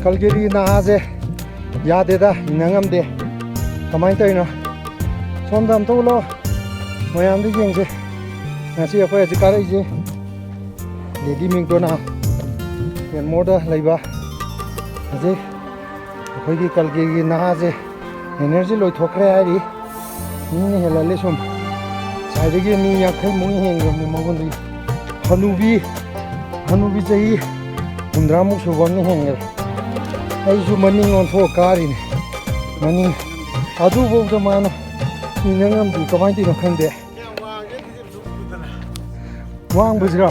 Calgary nahaze yadeda inangamde kamai toino sondam tolo mayam di jengse ngasi akhoi aji karai je Lady McDonald Canmore da laiba aje akhoi gi Calgary nahaze energy loi thokre ari ni hela le som saidagi mi yakhai mung hengrom ni magondi hanubi jahi umdramu subang ni hengel ai ju maning on tho kari ni maning adu bo da mana inangam di kamai ti no khangde wang bujra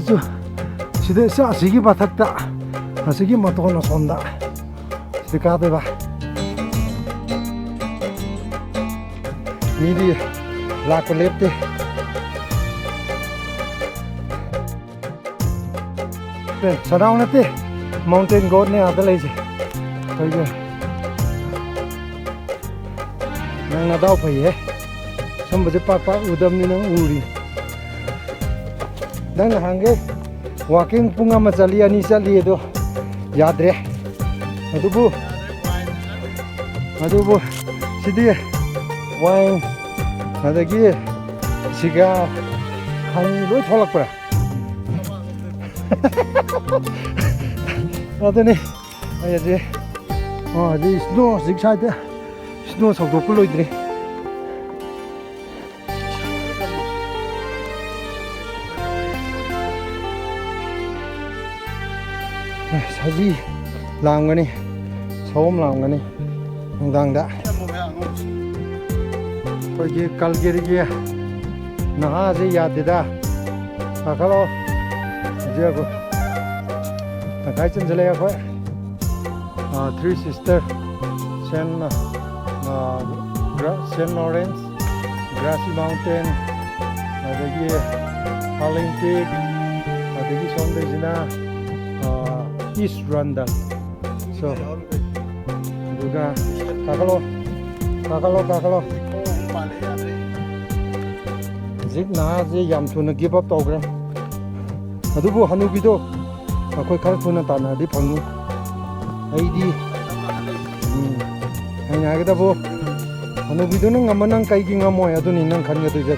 ju side sa sigi bathakta asigi matona sonda side ka de ba ni di la ko lepte surround nate mountain goat ne ada lai je thoi ge nang na dau phai he sam baje pak udam ni nang uri nang hange walking punga ma chali ani chali do yadre adubu sidi wine adagi siga khai loi tholak pra adane ayaje di snow zig side snow sok do kuloi dre saji lamgani som lamgani nungdang da kogi Calgary ge nahaze yadeda akalo aje ko takai chen jale ko three sister Saint Lawrence Grassy Mountain adagi Howling Peak adagi somde jina East Randall so duga kakalo zik na je yam thuna give up tawgra adubu hanubi do akoi khar thuna tana di phangu aidi aina ga dabo hanubi do nang amanang kai gi ngamoy aduni nang khan ga do je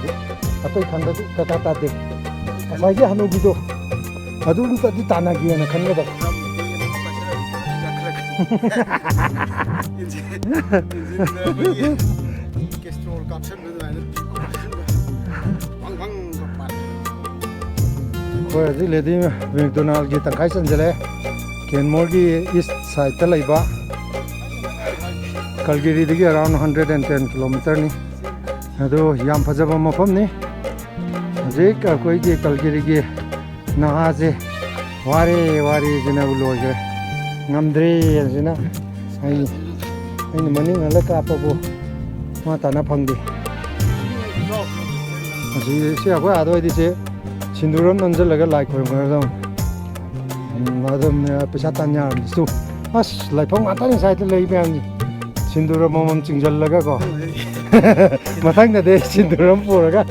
atoi khan da ta de asai je hanubi do adu ta di tana gi na khan ga da Koi ji Lady McDonald gi tangkai chan jale Canmore gi east side ta laiba Calgary digi around 110 km ni ado yam phajaba mafam ni je ka koi gi Calgary gi nahaze ware jina uloi gre ngamdre jina ai maning ala ka pabu ma tana phangdi asi se akwa adoi di se sinduram nanjalaga lai khoi ngardam madam pesa tanya su as lai phong atani side lei byang sinduram momam chingjallaga ko mathang na de sinduram puraga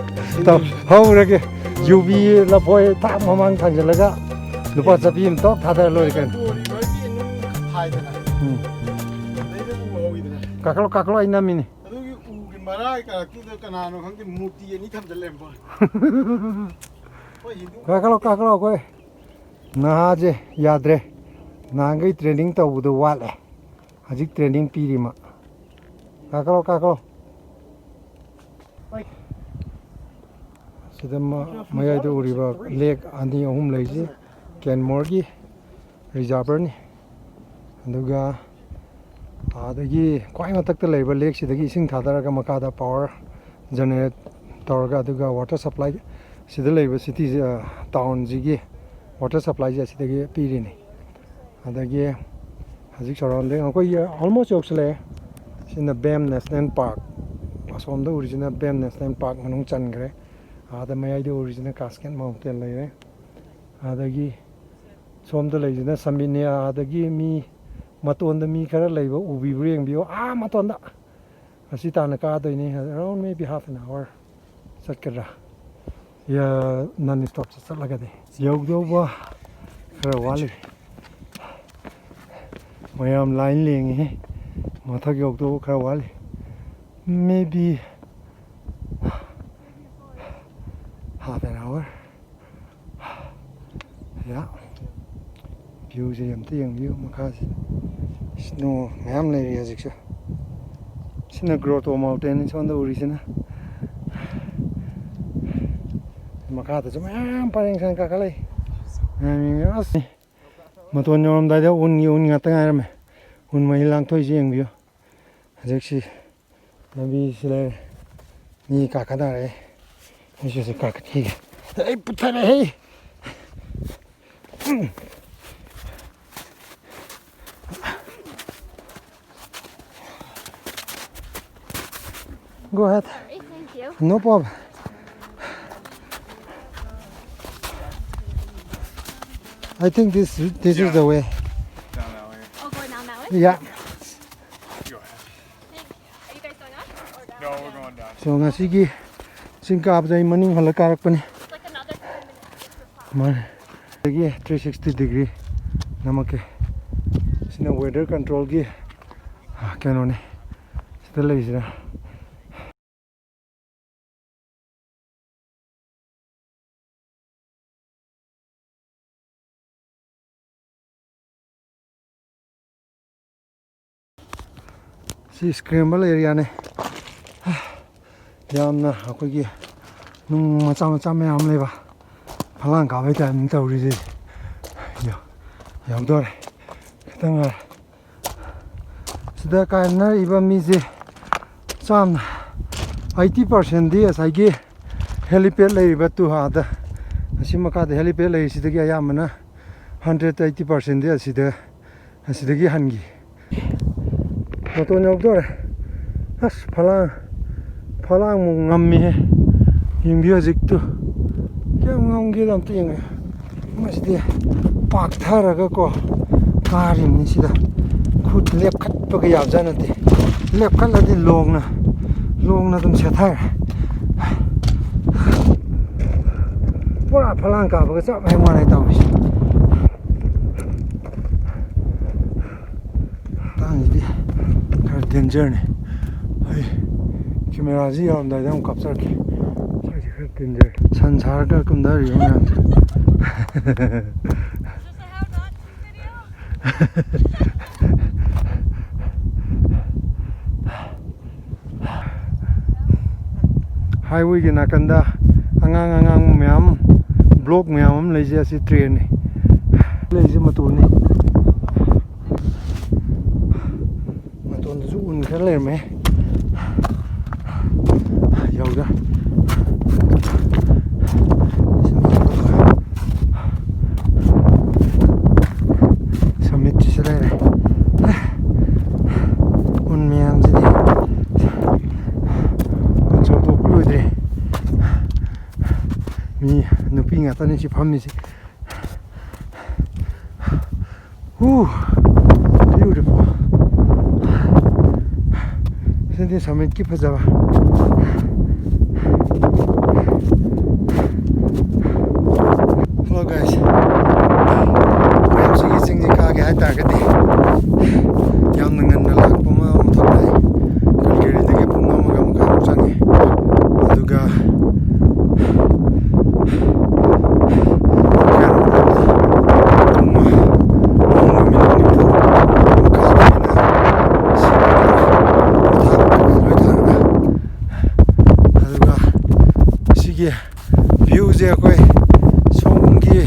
ta haurage yubi la phoi ta mamang thangjallaga lupa chapim tok thadar loi kan kakalo ina mini adugi ugi marai ka tu de kanano khangti murti ani tham jalem ba kakalo ko na je yadre nangai training tawudu wale hajik training pirima kakalo sidama mayai do uriba lake ani ahum leiji Canmore gi reservoir ni aduga adagi kwai matakta leiba lake sidagi ising thadaraga makada power generate tawraga aduga water supply sida leiba city town jigi water supply ja sidagi pirini adagi hajik surrounding akoi almost yoksle sina Bam National Park asomda original Bam National Park manung changre ada mayai de original Cascade Mountain leire adagi somda leijina saminia adagi mi matonda mi khara leiba ubi breng bio matonda asi tana ka doini around maybe half an hour satkara ya non stop satlaga de yogdo ba khara wali mayam line lengi mathak yok to khara wali maybe half an hour. Yeah, view je yam tiang view makha snow mayam le ri ajik sina grotto mountain is on the origin makha ta mayam pareng san ka kalai as maton yom dai da un nga ta ngai me un mai lang thoi jeng view ajik si nabi sile ni ka ka da re ni se ka ka thi ei puthare hey. Go ahead. Sorry, thank you. No problem. I think this is the way. Down that way. Oh, going down that way? Yeah. Go ahead. Thank you. Are you guys going up or down? No, we're going down. So ngasigi singkap dai maning halakarak pani. It's like another 5 minutes for Man. Lagi 360 degree namake. Sina weather control gi kanone. Sita lai sira. Si scramble area ne yamna akogi nung macha mayam leba phalang ka bai ta ning tawri je yaudor kitanga sida ka na iba mi je cham 80% di asai helipad lei ba tu ha da asima ka de helipad lei sidagi ayamna 180% di asidagi hangi maton yaudor as phalang mu ngammi he yimbiya jiktu kyam ngamge dam ting masidi pak tharaga ko karim ni sida khut lep khat pa ga yab janate lep khat la di long na dum se thar pura phalang ka ba cha mai ma nai taw si tang di kar danger ne ai camera ji yam dai dam capture ki sai kar danger san sar ka kum da ri ma Just a how not to video. highway ki nakanda angang myam block myam leje asi train ni leje matu ni maton zu un khar le me yauda summit se le un myam ji mi nupi nga tani si phammi si beautiful senti summit ki phajaba hello guys I'm sigi singji ka ge ta ga de yam ngan na lak puma thak dai kalgeri de ge puma ma ga changi aduga views there koi songgi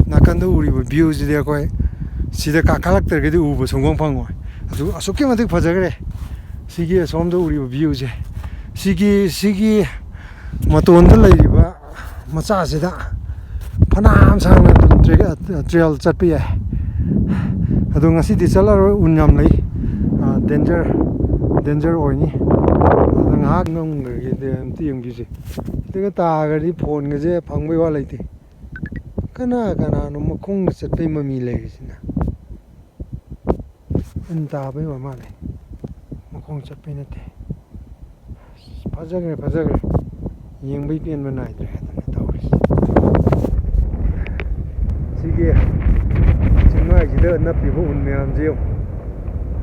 nakanda uri views there koi sida ka khalak tar ge ubo songong phangoi adu asukki madik phajagre sigi somdo uri views sigi maton da leiriba macha sida phanam sang na dum trail chatpi ya adu ngasi di chalaro unyam lei danger oini ngak ngong ge de tiang gi se tega ta ga ri phone ge je phangbai wa leite kana no makhong chatpai mami le sina an ta bai wa ma le makhong chatpai na te phajagre yeng bai pen banai dre na tawri sige chimma gi de ꯅꯞꯄꯤꯕ ꯎꯟ ꯃꯌꯥꯝꯁꯦ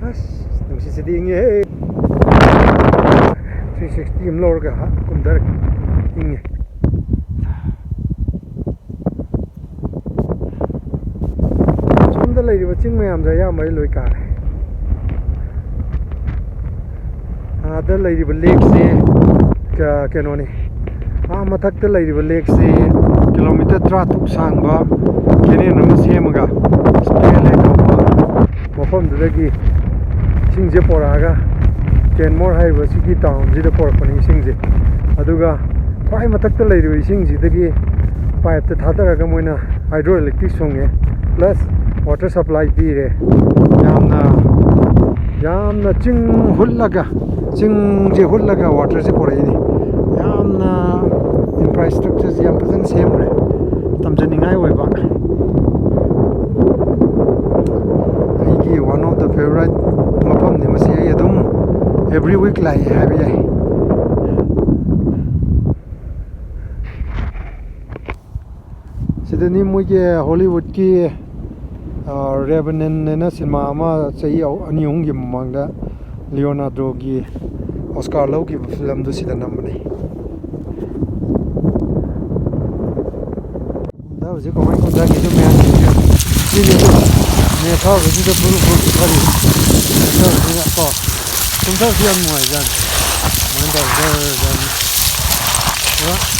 ꯑꯁ ꯅꯨꯡꯁꯤꯠꯁꯤꯗꯤ ꯏꯪꯉꯦꯍꯦ 360 ꯑꯃ ꯂꯧꯔꯒ ꯀꯨꯝꯊꯔꯛꯀꯦ ꯏꯪꯉꯦ ꯁꯣꯝꯗ ꯂꯩꯔꯤꯕ ꯆꯤꯡ ꯃꯌꯥꯝꯁꯦ ꯑꯌꯥꯝꯕ ꯂꯣꯏ ꯀꯥꯔꯦ ꯑꯥꯗ ꯂꯩꯔꯤꯕ ꯂꯦꯛꯁꯦ ꯀꯩꯅꯣꯅꯤ ꯃꯊꯛꯇ ꯂꯩꯔꯤꯕ ꯂꯦꯛꯁꯦ ꯀꯤꯂꯣꯃꯤꯇꯔ 13 ꯁꯥꯡꯕ ꯀꯦꯅꯦꯜ ꯑꯃ ꯁꯦꯝꯃꯒ ꯁ꯭ꯄ꯭ꯔꯦ ꯂꯦꯛ ꯀꯧꯕ ꯃꯐꯝꯗꯨꯗꯒꯤ ꯏꯁꯤꯡꯁꯦ ꯄꯣꯔꯛꯑꯒ ꯀꯦꯟꯃꯣꯔ ꯍꯥꯏꯔꯤꯕ ꯁꯤꯒꯤ ꯇꯥꯎꯟꯁꯤꯗ ꯄꯣꯔꯛꯄꯅꯤ ꯏꯁꯤꯡꯁꯦ ꯑꯗꯨꯒ ꯈ꯭ꯋꯥꯏ ꯃꯊꯛꯇ ꯂꯩꯔꯤꯕ ꯏꯁꯤꯡꯁꯤꯗꯒꯤ ꯄꯥꯏꯞꯇ ꯊꯥꯗꯔꯒ ꯃꯣꯏꯅ ꯍꯥꯏꯗ꯭ꯔꯣ ꯏꯂꯦꯛꯇ꯭ꯔꯤꯛ ꯁꯨꯡꯉꯦ ꯄ꯭ꯂꯁ ꯋꯥꯇꯔ ꯁꯄ꯭ꯂꯥꯏ ꯄꯤꯔꯦ ꯌꯥꯝꯅ ꯆꯤꯡ ꯍꯨꯠꯂꯒ ꯆꯤꯡꯁꯦ ꯍꯨꯠꯂꯒ ꯋꯥꯇꯔꯁꯦ ꯄꯣꯔꯛꯏꯅꯤ ꯌꯥꯝꯅ ꯏꯟꯐ꯭ꯔꯥꯁꯇ꯭ꯔꯛꯆꯔꯁꯦ ꯌꯥꯝ ꯐꯖꯅ ꯁꯦꯝꯈ꯭ꯔꯦ ꯇꯝꯖꯅꯤꯡꯉꯥꯏ ꯑꯣꯏꯕ ꯑꯩꯒꯤ ꯋꯥꯟ ꯑꯣꯐ ꯗ ꯐꯦꯚꯣꯔꯥꯏꯠ ꯃꯐꯝꯅꯤ ꯃꯁꯤ ꯑꯩ ꯑꯗꯨꯝ ꯑꯦꯚ꯭ꯔꯤ ꯋꯤꯛ ꯂꯥꯛꯑꯦ ꯍꯥꯏꯕ ꯌꯥꯏ ꯁꯤꯗꯅꯤ ꯃꯣꯏꯒꯤ ꯍꯣꯂꯤꯋꯨꯗꯀꯤ ꯔꯦꯚꯦꯅꯦꯟ ꯍꯥꯏꯅ ꯁꯤꯅꯦꯃꯥ ꯑꯃ ꯆꯍꯤ 2-3ꯒꯤ ꯃꯃꯥꯡꯗ ꯂꯤꯌꯣꯅꯥꯔꯗꯣꯒꯤ ꯑꯣꯁꯀꯥꯔ ꯂꯧꯈꯤꯕ ꯐꯤꯂꯝꯗꯨ ꯁꯤꯗ ꯅꯝꯕꯅꯤ ꯍꯧꯖꯤꯛ ꯀꯃꯥꯏꯅ ꯀꯨꯝꯊꯈꯤꯗꯨ ꯃꯌꯥꯝꯁꯤꯡꯁꯦ ꯁꯤꯅꯁꯨ ꯅꯦꯊꯕꯁꯤꯗ ꯐꯔꯤ ꯅꯦꯊꯕꯁꯤꯗ ꯀꯣ ꯀꯨꯝꯊꯕꯁꯤ ꯌꯥꯝ ꯅꯨꯡꯉꯥꯏꯖꯥꯠꯅꯤ ꯁꯨꯃꯥꯏꯅ ꯇꯧꯔ